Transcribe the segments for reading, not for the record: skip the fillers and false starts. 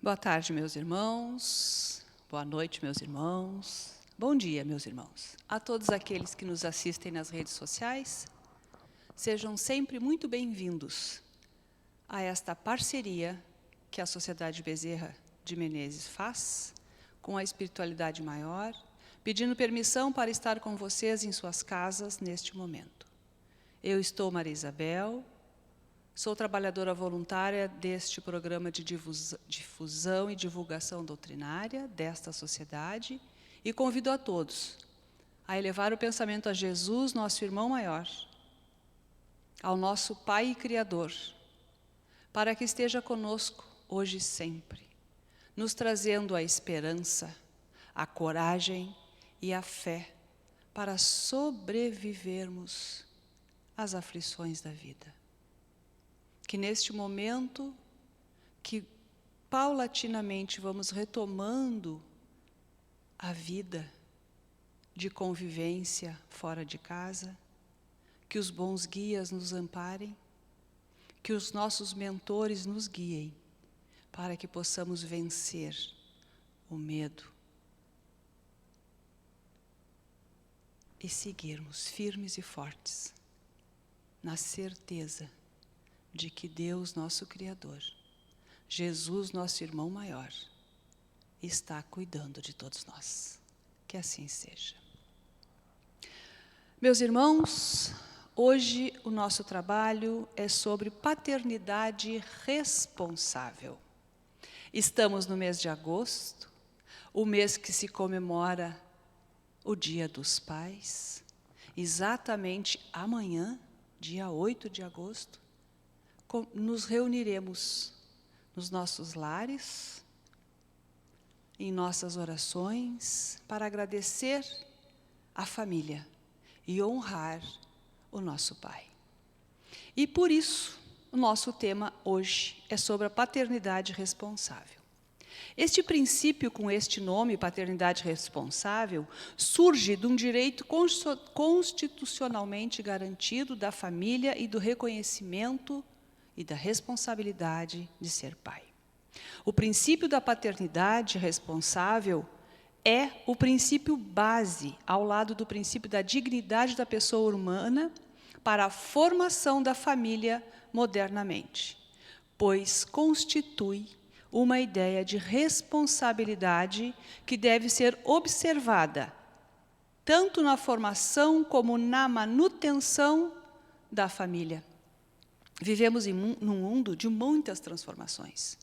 Boa tarde, meus irmãos. Boa noite, meus irmãos. Bom dia, meus irmãos. A todos aqueles que nos assistem nas redes sociais, sejam sempre muito bem-vindos a esta parceria que a Sociedade Bezerra de Menezes faz com a Espiritualidade Maior, pedindo permissão para estar com vocês em suas casas neste momento. Eu estou Maria Isabel, sou trabalhadora voluntária deste programa de difusão e divulgação doutrinária desta sociedade e convido a todos a elevar o pensamento a Jesus, nosso irmão maior, ao nosso Pai e Criador, para que esteja conosco hoje e sempre, nos trazendo a esperança, a coragem e a fé para sobrevivermos às aflições da vida. Que neste momento, que paulatinamente vamos retomando a vida de convivência fora de casa, que os bons guias nos amparem, que os nossos mentores nos guiem, para que possamos vencer o medo e seguirmos firmes e fortes, na certeza de que Deus, nosso Criador, Jesus, nosso irmão maior, está cuidando de todos nós. Que assim seja. Meus irmãos, hoje o nosso trabalho é sobre paternidade responsável. Estamos no mês de agosto, o mês que se comemora o Dia dos Pais. Exatamente amanhã, dia 8 de agosto, nos reuniremos nos nossos lares, em nossas orações, para agradecer a família e honrar o nosso Pai. E por isso, o nosso tema hoje é sobre a paternidade responsável. Este princípio, com este nome, paternidade responsável, surge de um direito constitucionalmente garantido da família e do reconhecimento e da responsabilidade de ser pai. O princípio da paternidade responsável é o princípio base, ao lado do princípio da dignidade da pessoa humana, para a formação da família modernamente, pois constitui uma ideia de responsabilidade que deve ser observada, tanto na formação como na manutenção da família. Vivemos num mundo de muitas transformações.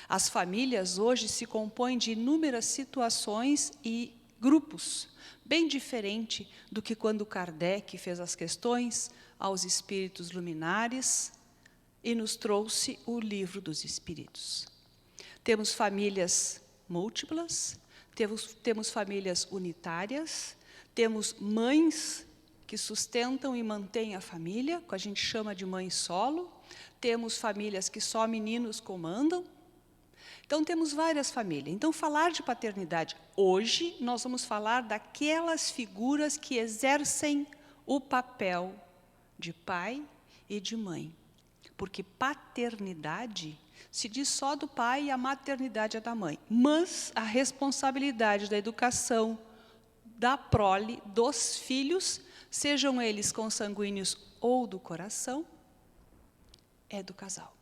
As famílias hoje se compõem de inúmeras situações e grupos, bem diferente do que quando Kardec fez as questões aos espíritos luminares e nos trouxe o Livro dos Espíritos. Temos famílias múltiplas, temos famílias unitárias, temos mães que sustentam e mantêm a família, que a gente chama de mãe solo, temos famílias que só meninos comandam. Então, temos várias famílias. Então, falar de paternidade hoje, nós vamos falar daquelas figuras que exercem o papel de pai e de mãe. Porque paternidade se diz só do pai e a maternidade é da mãe. Mas a responsabilidade da educação, da prole, dos filhos, sejam eles consanguíneos ou do coração, é do casal.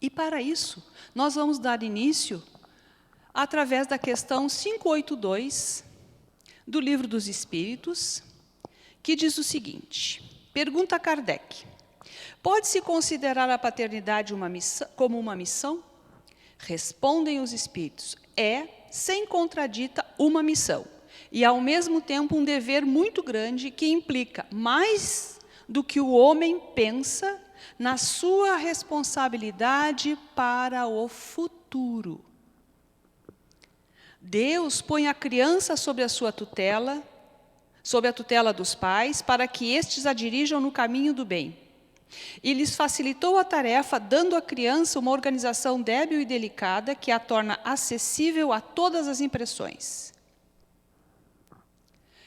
E para isso, nós vamos dar início através da questão 582 do Livro dos Espíritos, que diz o seguinte: pergunta a Kardec: pode-se considerar a paternidade como uma missão? Respondem os Espíritos: é, sem contradita, uma missão. E, ao mesmo tempo, um dever muito grande que implica mais do que o homem pensa na sua responsabilidade para o futuro. Deus põe a criança sob a sua tutela, sob a tutela dos pais, para que estes a dirijam no caminho do bem. E lhes facilitou a tarefa, dando à criança uma organização débil e delicada que a torna acessível a todas as impressões.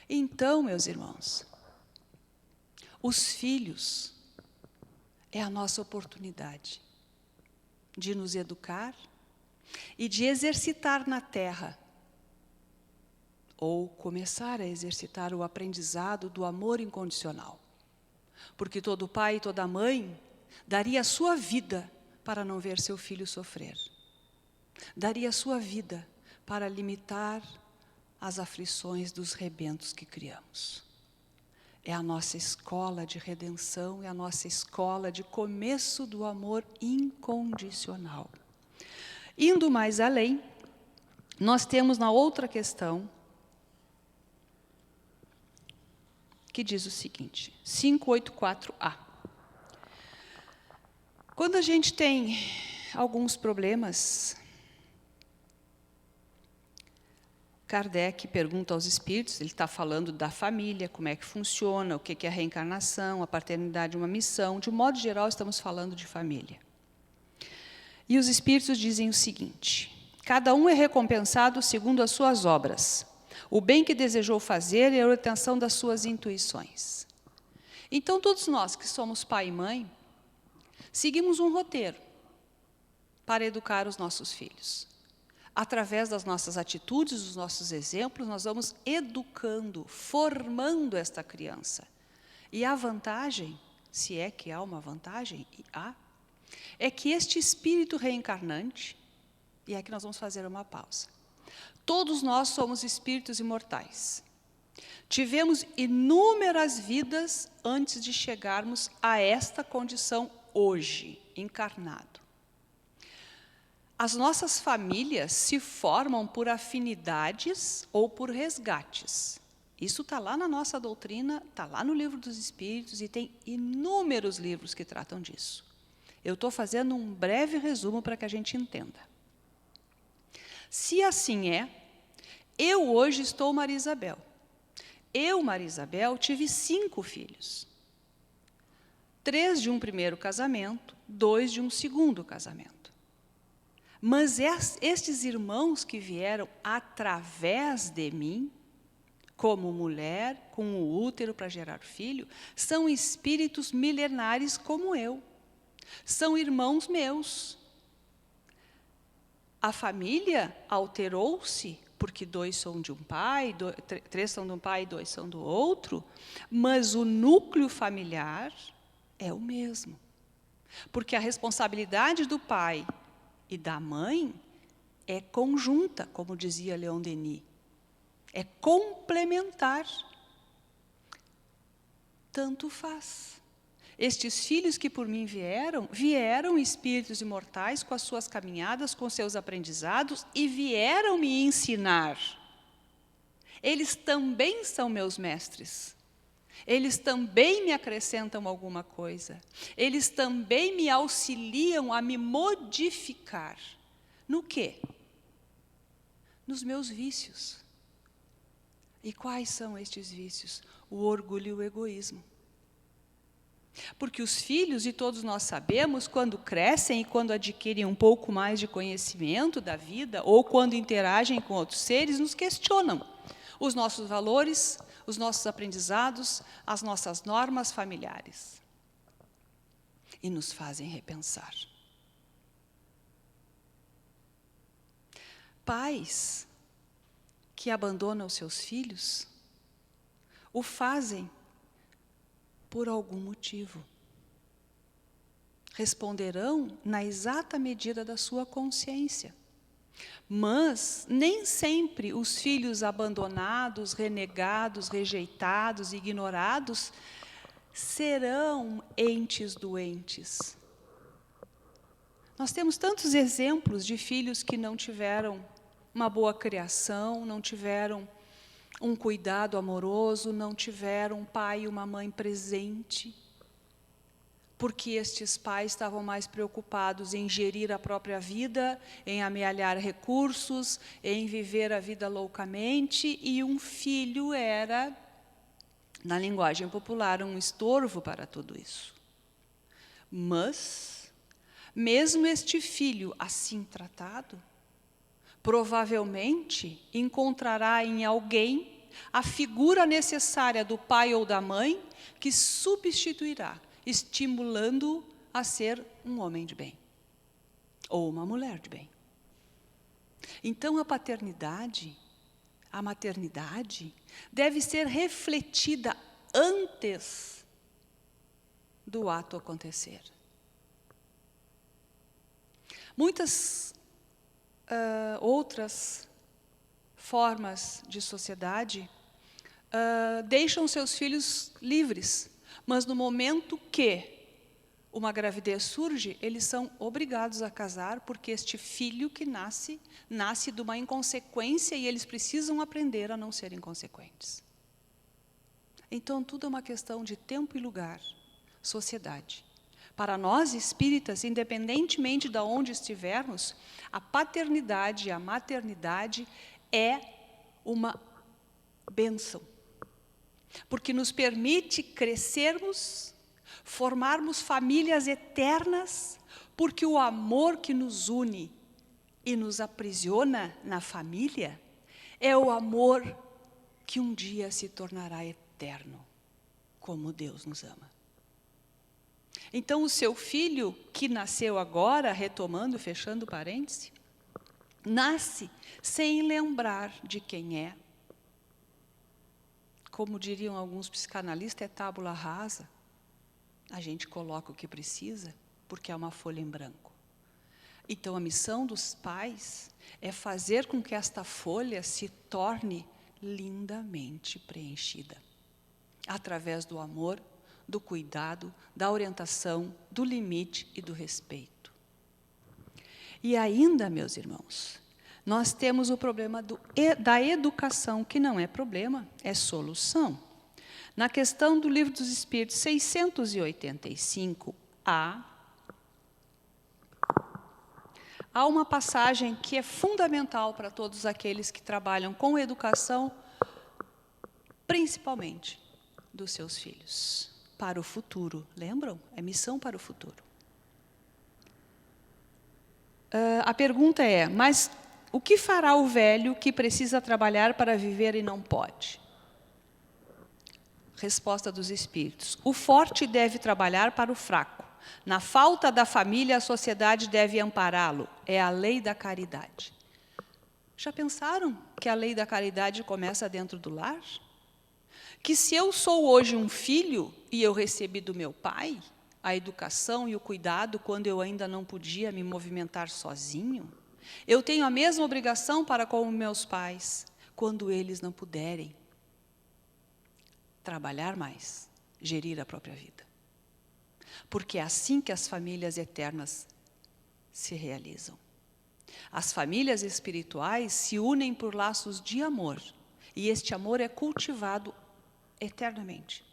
Então, meus irmãos, os filhos é a nossa oportunidade de nos educar, e de exercitar na terra, ou começar a exercitar o aprendizado do amor incondicional. Porque todo pai e toda mãe daria a sua vida para não ver seu filho sofrer. Daria a sua vida para limitar as aflições dos rebentos que criamos. É a nossa escola de redenção, é a nossa escola de começo do amor incondicional. Indo mais além, nós temos na outra questão, que diz o seguinte, 584A. Quando a gente tem alguns problemas, Kardec pergunta aos espíritos, ele está falando da família, como é que funciona, o que é a reencarnação, a paternidade, uma missão. De um modo geral, estamos falando de família. E os espíritos dizem o seguinte: cada um é recompensado segundo as suas obras, o bem que desejou fazer e a retenção das suas intuições. Então, todos nós que somos pai e mãe, seguimos um roteiro para educar os nossos filhos. Através das nossas atitudes, dos nossos exemplos, nós vamos educando, formando esta criança. E a vantagem, se é que há uma vantagem, e há, é que este espírito reencarnante, e aqui nós vamos fazer uma pausa, todos nós somos espíritos imortais. Tivemos inúmeras vidas antes de chegarmos a esta condição hoje, encarnado. As nossas famílias se formam por afinidades ou por resgates. Isso está lá na nossa doutrina, está lá no Livro dos Espíritos e tem inúmeros livros que tratam disso. Eu estou fazendo um breve resumo para que a gente entenda. Se assim é, eu hoje estou Maria Isabel. Eu, Maria Isabel, tive 5 filhos. 3 de um primeiro casamento, 2 de um segundo casamento. Mas estes irmãos que vieram através de mim, como mulher, com o útero para gerar filho, são espíritos milenares como eu. São irmãos meus. A família alterou-se, porque 2 são de um pai, 3 são de um pai e 2 são do outro, mas o núcleo familiar é o mesmo. Porque a responsabilidade do pai e da mãe é conjunta, como dizia Leon Denis. É complementar. Tanto faz. Estes filhos que por mim vieram espíritos imortais com as suas caminhadas, com seus aprendizados e vieram me ensinar. Eles também são meus mestres. Eles também me acrescentam alguma coisa. Eles também me auxiliam a me modificar. No quê? Nos meus vícios. E quais são estes vícios? O orgulho e o egoísmo. Porque os filhos, e todos nós sabemos, quando crescem e quando adquirem um pouco mais de conhecimento da vida, ou quando interagem com outros seres, nos questionam os nossos valores, os nossos aprendizados, as nossas normas familiares. E nos fazem repensar. Pais que abandonam os seus filhos, o fazem por algum motivo. Responderão na exata medida da sua consciência. Mas nem sempre os filhos abandonados, renegados, rejeitados, ignorados, serão entes doentes. Nós temos tantos exemplos de filhos que não tiveram uma boa criação, não tiveram um cuidado amoroso, não tiveram um pai e uma mãe presente, porque estes pais estavam mais preocupados em gerir a própria vida, em amealhar recursos, em viver a vida loucamente, e um filho era, na linguagem popular, um estorvo para tudo isso. Mas, mesmo este filho assim tratado, provavelmente encontrará em alguém a figura necessária do pai ou da mãe que substituirá, estimulando-o a ser um homem de bem ou uma mulher de bem. Então, a paternidade, a maternidade, deve ser refletida antes do ato acontecer. Muitas outras formas de sociedade deixam seus filhos livres, mas no momento que uma gravidez surge, eles são obrigados a casar, porque este filho que nasce de uma inconsequência e eles precisam aprender a não ser inconsequentes. Então, tudo é uma questão de tempo e lugar, sociedade. Para nós espíritas, independentemente de onde estivermos, a paternidade e a maternidade é uma bênção, porque nos permite crescermos, formarmos famílias eternas, porque o amor que nos une e nos aprisiona na família é o amor que um dia se tornará eterno, como Deus nos ama. Então, o seu filho, que nasceu agora, retomando, fechando parêntese, nasce sem lembrar de quem é. Como diriam alguns psicanalistas, é tábula rasa. A gente coloca o que precisa, porque é uma folha em branco. Então, a missão dos pais é fazer com que esta folha se torne lindamente preenchida, através do amor, do cuidado, da orientação, do limite e do respeito. E ainda, meus irmãos, nós temos o problema da educação, que não é problema, é solução. Na questão do Livro dos Espíritos 685, há uma passagem que é fundamental para todos aqueles que trabalham com educação, principalmente dos seus filhos, para o futuro. Lembram? É missão para o futuro. A pergunta é, mas o que fará o velho que precisa trabalhar para viver e não pode? Resposta dos Espíritos. O forte deve trabalhar para o fraco. Na falta da família, a sociedade deve ampará-lo. É a lei da caridade. Já pensaram que a lei da caridade começa dentro do lar? Que se eu sou hoje um filho e eu recebi do meu pai a educação e o cuidado quando eu ainda não podia me movimentar sozinho, eu tenho a mesma obrigação para com meus pais quando eles não puderem trabalhar mais, gerir a própria vida. Porque é assim que as famílias eternas se realizam. As famílias espirituais se unem por laços de amor, e este amor é cultivado eternamente.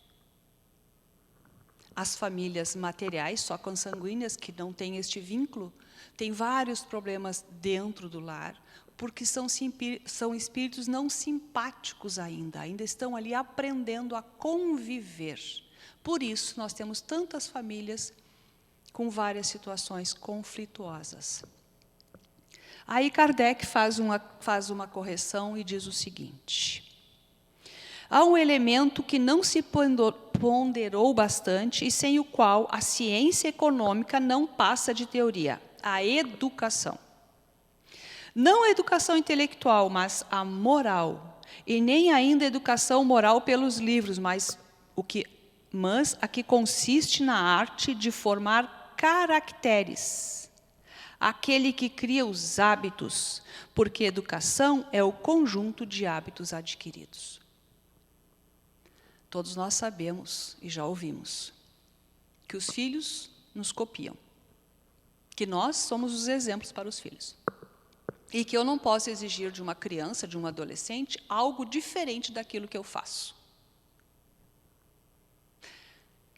As famílias materiais, só consanguíneas, que não têm este vínculo, têm vários problemas dentro do lar, porque são espíritos não simpáticos ainda estão ali aprendendo a conviver. Por isso, nós temos tantas famílias com várias situações conflituosas. Aí Kardec faz uma correção e diz o seguinte: há um elemento que não se ponderou bastante e sem o qual a ciência econômica não passa de teoria: a educação. Não a educação intelectual, mas a moral. E nem ainda a educação moral pelos livros, mas a que consiste na arte de formar caracteres. Aquele que cria os hábitos, porque educação é o conjunto de hábitos adquiridos. Todos nós sabemos e já ouvimos que os filhos nos copiam, que nós somos os exemplos para os filhos. E que eu não posso exigir de uma criança, de um adolescente, algo diferente daquilo que eu faço.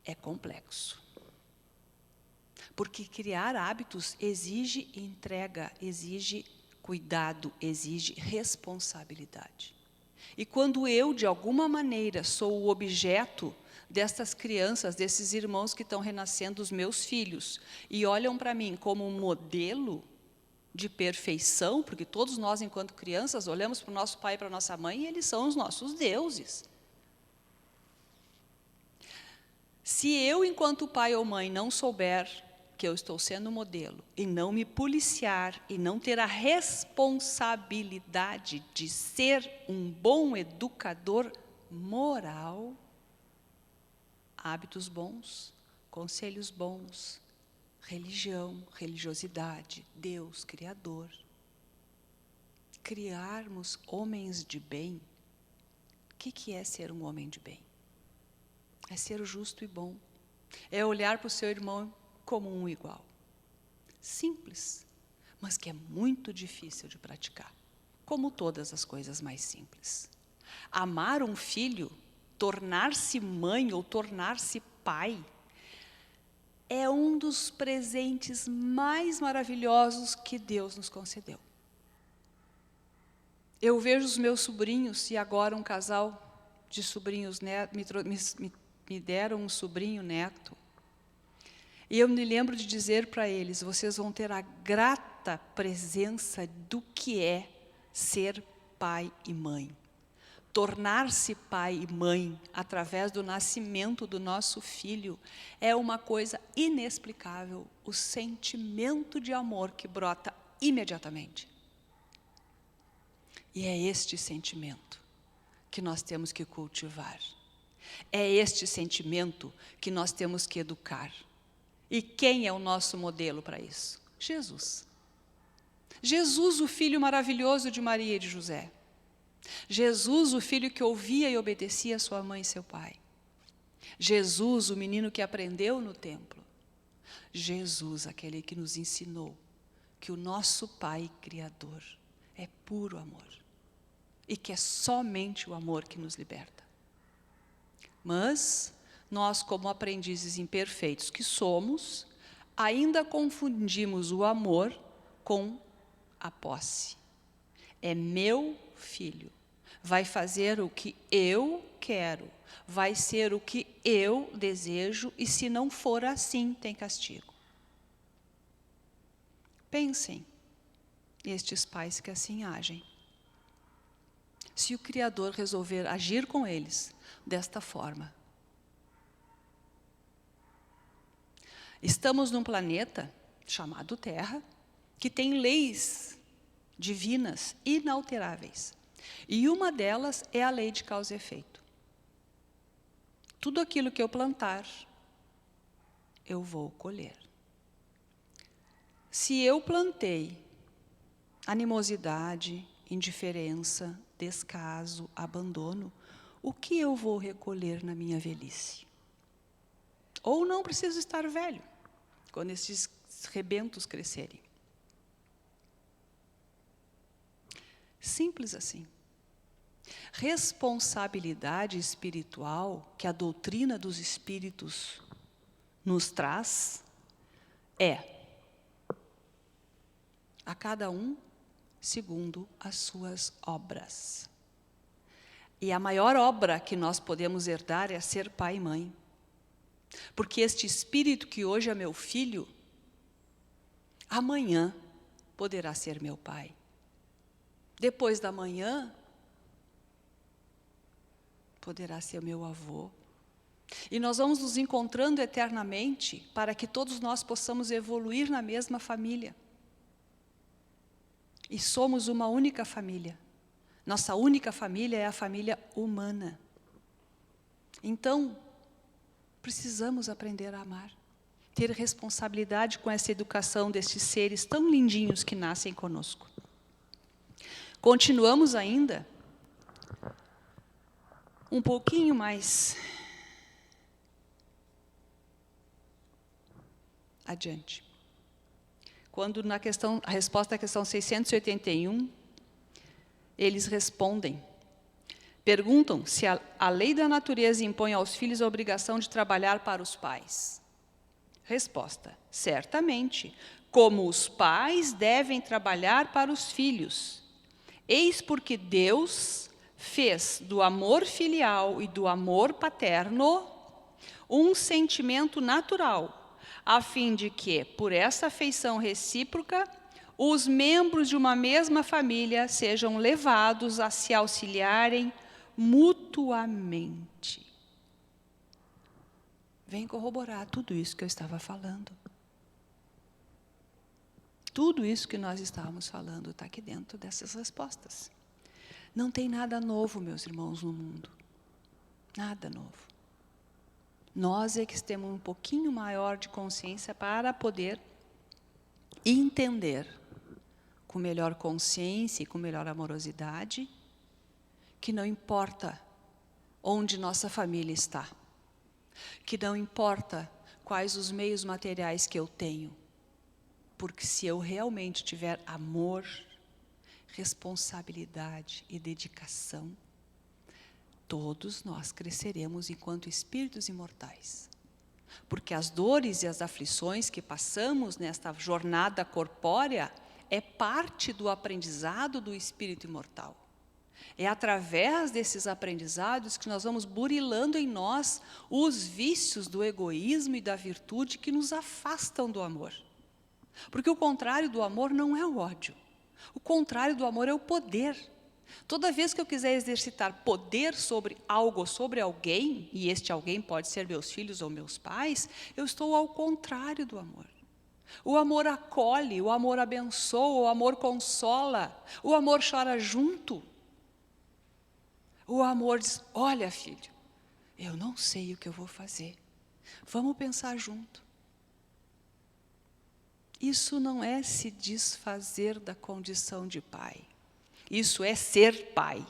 É complexo. Porque criar hábitos exige entrega, exige cuidado, exige responsabilidade. E quando eu, de alguma maneira, sou o objeto destas crianças, desses irmãos que estão renascendo, os meus filhos, e olham para mim como um modelo de perfeição, porque todos nós, enquanto crianças, olhamos para o nosso pai e para a nossa mãe, e eles são os nossos deuses. Se eu, enquanto pai ou mãe, não souber porque eu estou sendo modelo, e não me policiar, e não ter a responsabilidade de ser um bom educador moral, hábitos bons, conselhos bons, religião, religiosidade, Deus, Criador. Criarmos homens de bem. O que é ser um homem de bem? É ser justo e bom. É olhar para o seu irmão como um igual. Simples, mas que é muito difícil de praticar, como todas as coisas mais simples. Amar um filho, tornar-se mãe ou tornar-se pai, é um dos presentes mais maravilhosos que Deus nos concedeu. Eu vejo os meus sobrinhos, e agora um casal de sobrinhos netos, me deram um sobrinho neto. E eu me lembro de dizer para eles, vocês vão ter a grata presença do que é ser pai e mãe. Tornar-se pai e mãe através do nascimento do nosso filho é uma coisa inexplicável, o sentimento de amor que brota imediatamente. E é este sentimento que nós temos que cultivar. É este sentimento que nós temos que educar. E quem é o nosso modelo para isso? Jesus. Jesus, o filho maravilhoso de Maria e de José. Jesus, o filho que ouvia e obedecia a sua mãe e seu pai. Jesus, o menino que aprendeu no templo. Jesus, aquele que nos ensinou que o nosso Pai Criador é puro amor. E que é somente o amor que nos liberta. Mas nós, como aprendizes imperfeitos que somos, ainda confundimos o amor com a posse. É meu filho, vai fazer o que eu quero, vai ser o que eu desejo, e se não for assim, tem castigo. Pensem, estes pais que assim agem. Se o Criador resolver agir com eles desta forma. Estamos num planeta chamado Terra, que tem leis divinas inalteráveis. E uma delas é a lei de causa e efeito. Tudo aquilo que eu plantar, eu vou colher. Se eu plantei animosidade, indiferença, descaso, abandono, o que eu vou recolher na minha velhice? Ou não preciso estar velho, quando esses rebentos crescerem. Simples assim. Responsabilidade espiritual que a doutrina dos espíritos nos traz é a cada um segundo as suas obras. E a maior obra que nós podemos herdar é ser pai e mãe. Porque este espírito que hoje é meu filho, amanhã poderá ser meu pai. Depois da manhã, poderá ser meu avô. E nós vamos nos encontrando eternamente para que todos nós possamos evoluir na mesma família. E somos uma única família. Nossa única família é a família humana. Então, precisamos aprender a amar. Ter responsabilidade com essa educação destes seres tão lindinhos que nascem conosco. Continuamos ainda um pouquinho mais adiante. Quando na questão, a resposta à questão 681, eles respondem, perguntam se a lei da natureza impõe aos filhos a obrigação de trabalhar para os pais. Resposta, certamente, como os pais devem trabalhar para os filhos. Eis porque Deus fez do amor filial e do amor paterno um sentimento natural, a fim de que, por essa afeição recíproca, os membros de uma mesma família sejam levados a se auxiliarem mutuamente. Vem corroborar tudo isso que eu estava falando. Tudo isso que nós estávamos falando está aqui dentro dessas respostas. Não tem nada novo, meus irmãos, no mundo. Nada novo. Nós é que temos um pouquinho maior de consciência para poder entender com melhor consciência e com melhor amorosidade que não importa onde nossa família está, que não importa quais os meios materiais que eu tenho, porque se eu realmente tiver amor, responsabilidade e dedicação, todos nós cresceremos enquanto espíritos imortais. Porque as dores e as aflições que passamos nesta jornada corpórea é parte do aprendizado do espírito imortal. É através desses aprendizados que nós vamos burilando em nós os vícios do egoísmo e da virtude que nos afastam do amor. Porque o contrário do amor não é o ódio. O contrário do amor é o poder. Toda vez que eu quiser exercitar poder sobre algo ou sobre alguém, e este alguém pode ser meus filhos ou meus pais, eu estou ao contrário do amor. O amor acolhe, o amor abençoa, o amor consola, o amor chora junto. O amor diz, olha filho, eu não sei o que eu vou fazer, vamos pensar junto. Isso não é se desfazer da condição de pai. Isso é ser pai.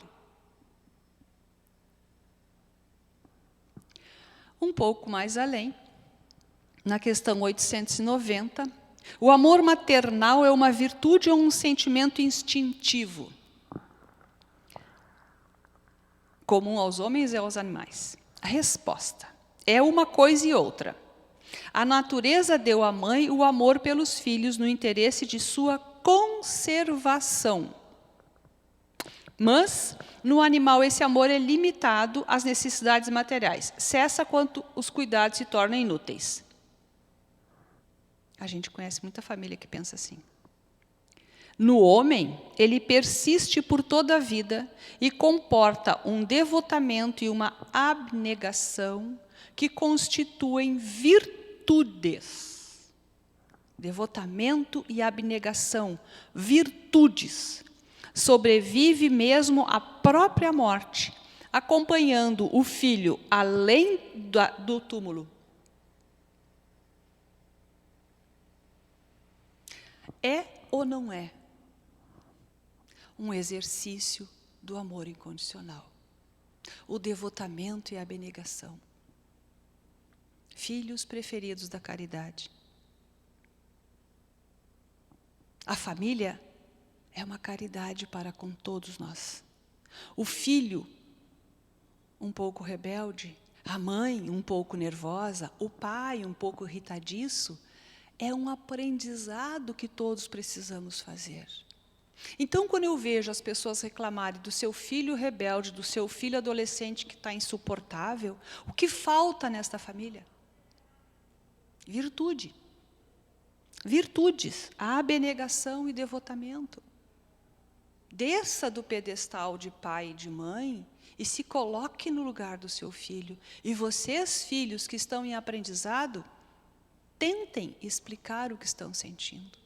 Um pouco mais além, na questão 890, o amor maternal é uma virtude ou um sentimento instintivo, comum aos homens e aos animais? A resposta é uma coisa e outra. A natureza deu à mãe o amor pelos filhos no interesse de sua conservação. Mas, no animal, esse amor é limitado às necessidades materiais. Cessa quando os cuidados se tornam inúteis. A gente conhece muita família que pensa assim. No homem, ele persiste por toda a vida e comporta um devotamento e uma abnegação que constituem virtudes. Devotamento e abnegação, virtudes. Sobrevive mesmo à própria morte, acompanhando o filho além do túmulo. É ou não é um exercício do amor incondicional? O devotamento e a abnegação. Filhos preferidos da caridade. A família é uma caridade para com todos nós. O filho, um pouco rebelde, a mãe, um pouco nervosa, o pai, um pouco irritadiço, é um aprendizado que todos precisamos fazer. Então, quando eu vejo as pessoas reclamarem do seu filho rebelde, do seu filho adolescente que está insuportável, o que falta nesta família? Virtude. Virtudes, a abnegação e devotamento. Desça do pedestal de pai e de mãe e se coloque no lugar do seu filho. E vocês, filhos que estão em aprendizado, tentem explicar o que estão sentindo.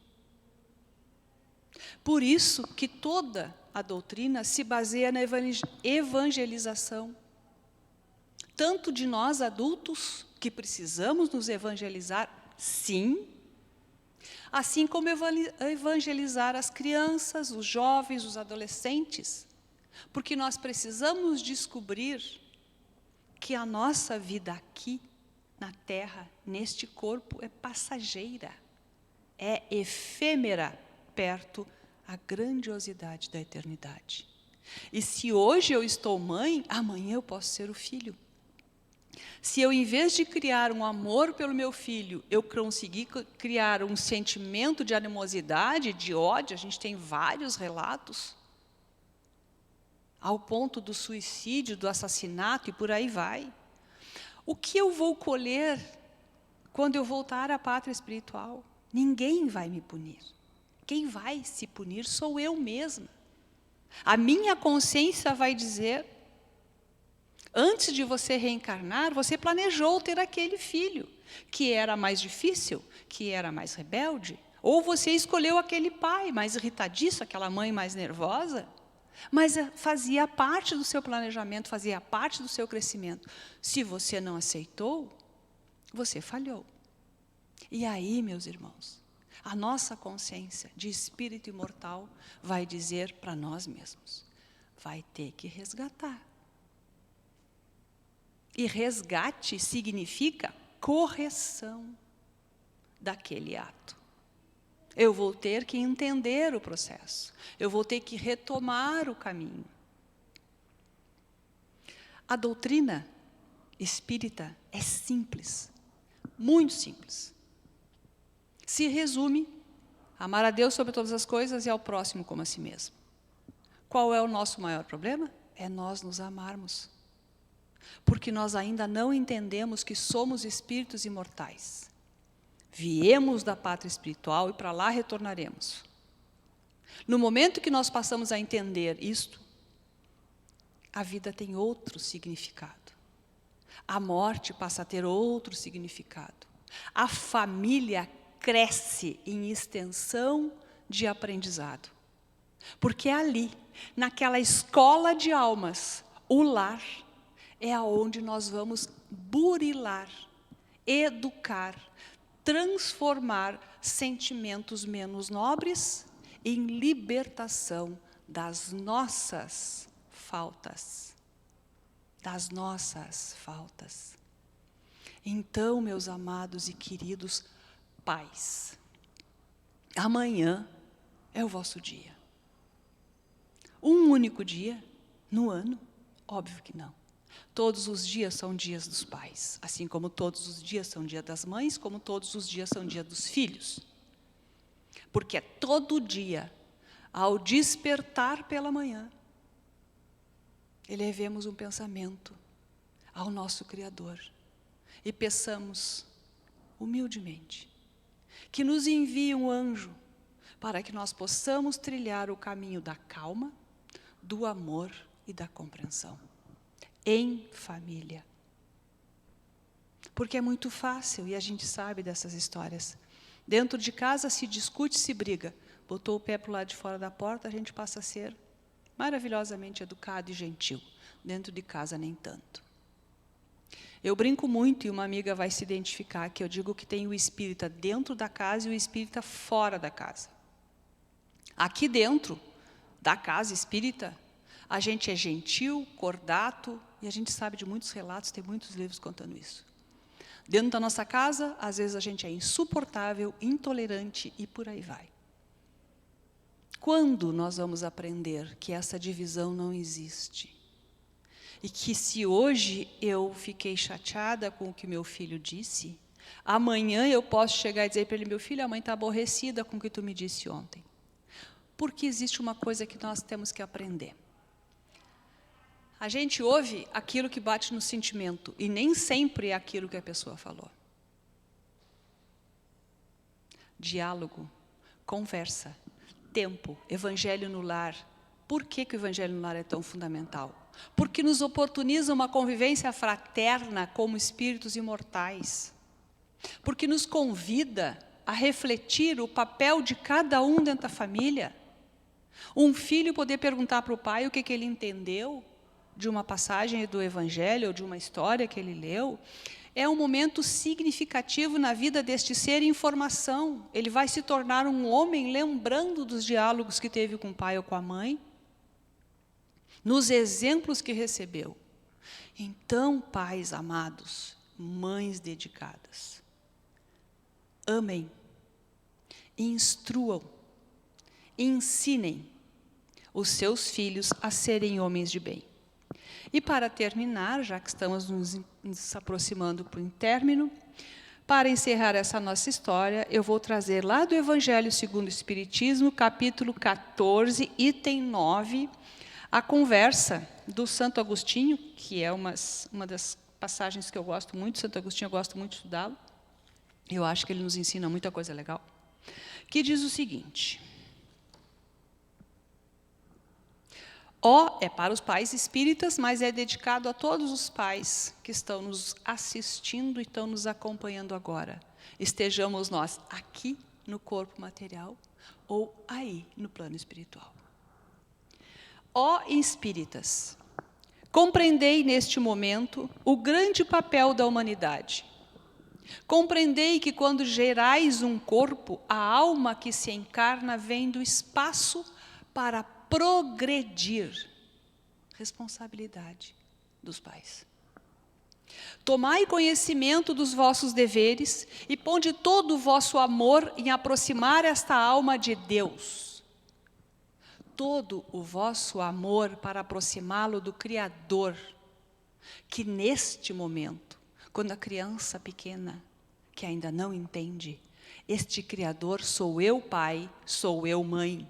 Por isso que toda a doutrina se baseia na evangelização. Tanto de nós adultos, que precisamos nos evangelizar, sim, assim como evangelizar as crianças, os jovens, os adolescentes, porque nós precisamos descobrir que a nossa vida aqui, na Terra, neste corpo, é passageira, é efêmera, perto a grandiosidade da eternidade. E se hoje eu estou mãe, amanhã eu posso ser o filho. Se eu, em vez de criar um amor pelo meu filho, eu conseguir criar um sentimento de animosidade, de ódio, a gente tem vários relatos, ao ponto do suicídio, do assassinato e por aí vai. O que eu vou colher quando eu voltar à pátria espiritual? Ninguém vai me punir. Quem vai se punir sou eu mesma. A minha consciência vai dizer, antes de você reencarnar, você planejou ter aquele filho, que era mais difícil, que era mais rebelde, Ou você escolheu aquele pai mais irritadiço, aquela mãe mais nervosa, mas fazia parte do seu planejamento, fazia parte do seu crescimento. Se você não aceitou, você falhou. E aí, meus irmãos, a nossa consciência de espírito imortal vai dizer para nós mesmos, vai ter que resgatar. E resgate significa correção daquele ato. Eu vou ter que entender o processo. Eu vou ter que retomar o caminho. A doutrina espírita é simples, muito simples. Se resume a amar a Deus sobre todas as coisas e ao próximo como a si mesmo. Qual é o nosso maior problema? É nós nos amarmos. Porque nós ainda não entendemos que somos espíritos imortais. Viemos da pátria espiritual e para lá retornaremos. No momento que nós passamos a entender isto, a vida tem outro significado. A morte passa a ter outro significado. A família cresce em extensão de aprendizado. Porque ali, naquela escola de almas, o lar é aonde nós vamos burilar, educar, transformar sentimentos menos nobres em libertação das nossas faltas. Das nossas faltas. Então, meus amados e queridos pais, amanhã é o vosso dia. Um único dia no ano? Óbvio que não. Todos os dias são dias dos pais, assim como todos os dias são dia das mães, como todos os dias são dia dos filhos. Porque é todo dia, ao despertar pela manhã, elevemos um pensamento ao nosso Criador e peçamos humildemente que nos envie um anjo para que nós possamos trilhar o caminho da calma, do amor e da compreensão. Em família. Porque é muito fácil, e a gente sabe dessas histórias. Dentro de casa se discute, se briga. Botou o pé para o lado de fora da porta, a gente passa a ser maravilhosamente educado e gentil. Dentro de casa, nem tanto. Eu brinco muito, e uma amiga vai se identificar, que eu digo que tem o espírita dentro da casa e o espírita fora da casa. Aqui dentro da casa espírita, a gente é gentil, cordato, e a gente sabe de muitos relatos, tem muitos livros contando isso. Dentro da nossa casa, às vezes a gente é insuportável, intolerante e por aí vai. Quando nós vamos aprender que essa divisão não existe? E que se hoje eu fiquei chateada com o que meu filho disse, amanhã eu posso chegar e dizer para ele, meu filho, a mãe está aborrecida com o que tu me disse ontem. Porque existe uma coisa que nós temos que aprender. A gente ouve aquilo que bate no sentimento, e nem sempre é aquilo que a pessoa falou. Diálogo, conversa, tempo, evangelho no lar. Por que o evangelho no lar é tão fundamental? Porque nos oportuniza uma convivência fraterna como espíritos imortais. Porque nos convida a refletir o papel de cada um dentro da família. Um filho poder perguntar para o pai o que ele entendeu de uma passagem do Evangelho, ou de uma história que ele leu, é um momento significativo na vida deste ser em formação. Ele vai se tornar um homem lembrando dos diálogos que teve com o pai ou com a mãe, nos exemplos que recebeu. Então, pais amados, mães dedicadas, amem, instruam, ensinem os seus filhos a serem homens de bem. E para terminar, já que estamos nos aproximando para o término, para encerrar essa nossa história, eu vou trazer lá do Evangelho segundo o Espiritismo, capítulo 14, item 9, a conversa do Santo Agostinho, que é uma das passagens que eu gosto muito, Santo Agostinho, eu gosto muito de estudá-lo, eu acho que ele nos ensina muita coisa legal, que diz o seguinte: é para os pais espíritas, mas é dedicado a todos os pais que estão nos assistindo e estão nos acompanhando agora. Estejamos nós aqui no corpo material ou aí no plano espiritual. Ó espíritas, compreendei neste momento o grande papel da humanidade. Compreendei que quando gerais um corpo, a alma que se encarna vem do espaço para progredir. Responsabilidade dos pais. Tomai conhecimento dos vossos deveres e ponde todo o vosso amor em aproximar esta alma de Deus. Todo o vosso amor para aproximá-lo do Criador, que neste momento, quando a criança pequena, que ainda não entende, este Criador sou eu pai, sou eu mãe.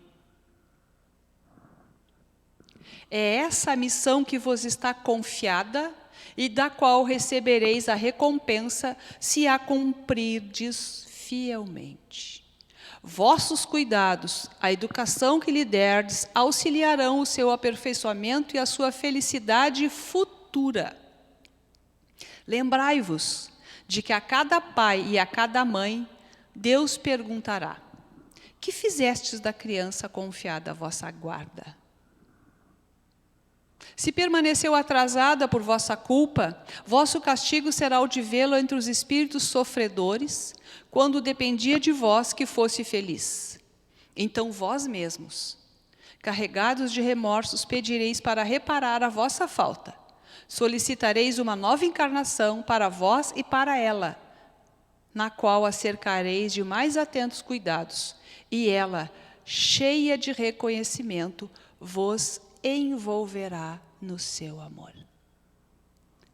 É essa a missão que vos está confiada e da qual recebereis a recompensa se a cumprirdes fielmente. Vossos cuidados, a educação que lhe derdes, auxiliarão o seu aperfeiçoamento e a sua felicidade futura. Lembrai-vos de que a cada pai e a cada mãe, Deus perguntará: que fizestes da criança confiada à vossa guarda? Se permaneceu atrasada por vossa culpa, vosso castigo será o de vê-lo entre os espíritos sofredores, quando dependia de vós que fosse feliz. Então vós mesmos, carregados de remorsos, pedireis para reparar a vossa falta. Solicitareis uma nova encarnação para vós e para ela, na qual a cercareis de mais atentos cuidados, e ela, cheia de reconhecimento, vos envolverá no seu amor.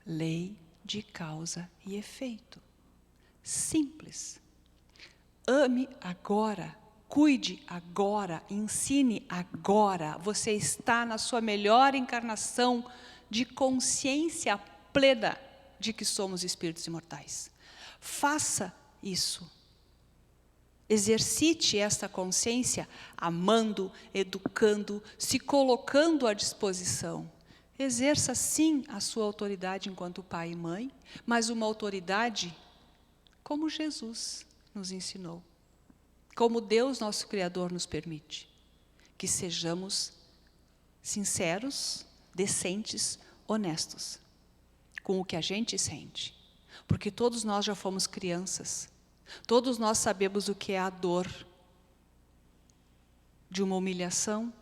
Lei de causa e efeito. Simples. Ame agora, cuide agora, ensine agora. Você está na sua melhor encarnação de consciência plena de que somos espíritos imortais. Faça isso. Exercite esta consciência amando, educando, se colocando à disposição. Exerça sim a sua autoridade enquanto pai e mãe, mas uma autoridade como Jesus nos ensinou, como Deus, nosso Criador, nos permite. Que sejamos sinceros, decentes, honestos com o que a gente sente. Porque todos nós já fomos crianças. Todos nós sabemos o que é a dor de uma humilhação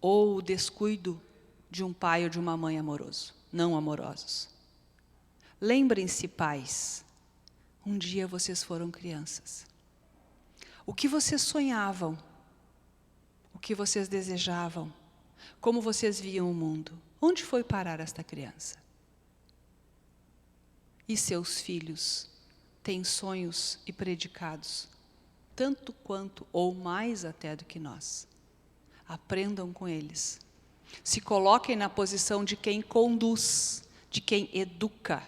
ou o descuido de um pai ou de uma mãe amoroso, não amorosos. Lembrem-se, pais, um dia vocês foram crianças. O que vocês sonhavam, o que vocês desejavam, como vocês viam o mundo, onde foi parar esta criança? E seus filhos têm sonhos e predicados, tanto quanto ou mais até do que nós. Aprendam com eles. Se coloquem na posição de quem conduz, de quem educa,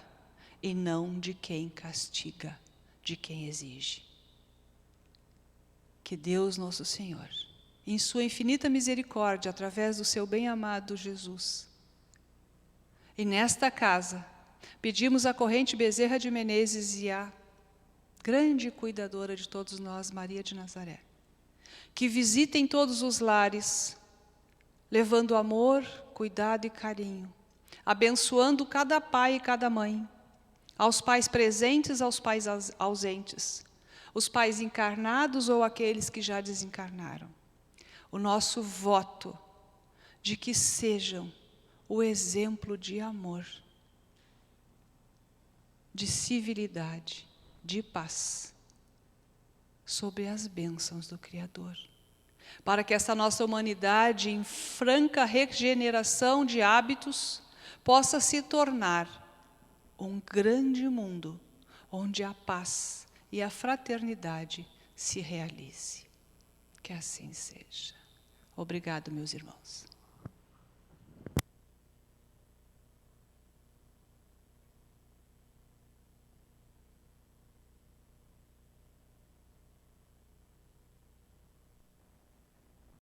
e não de quem castiga, de quem exige. Que Deus, nosso Senhor, em sua infinita misericórdia, através do seu bem-amado Jesus, e nesta casa, pedimos à corrente Bezerra de Menezes e à grande cuidadora de todos nós, Maria de Nazaré, que visitem todos os lares, levando amor, cuidado e carinho, abençoando cada pai e cada mãe, aos pais presentes, aos pais ausentes, os pais encarnados ou aqueles que já desencarnaram. O nosso voto de que sejam o exemplo de amor, de civilidade, de paz, sob as bênçãos do Criador. Para que essa nossa humanidade, em franca regeneração de hábitos, possa se tornar um grande mundo, onde a paz e a fraternidade se realize. Que assim seja. Obrigado, meus irmãos.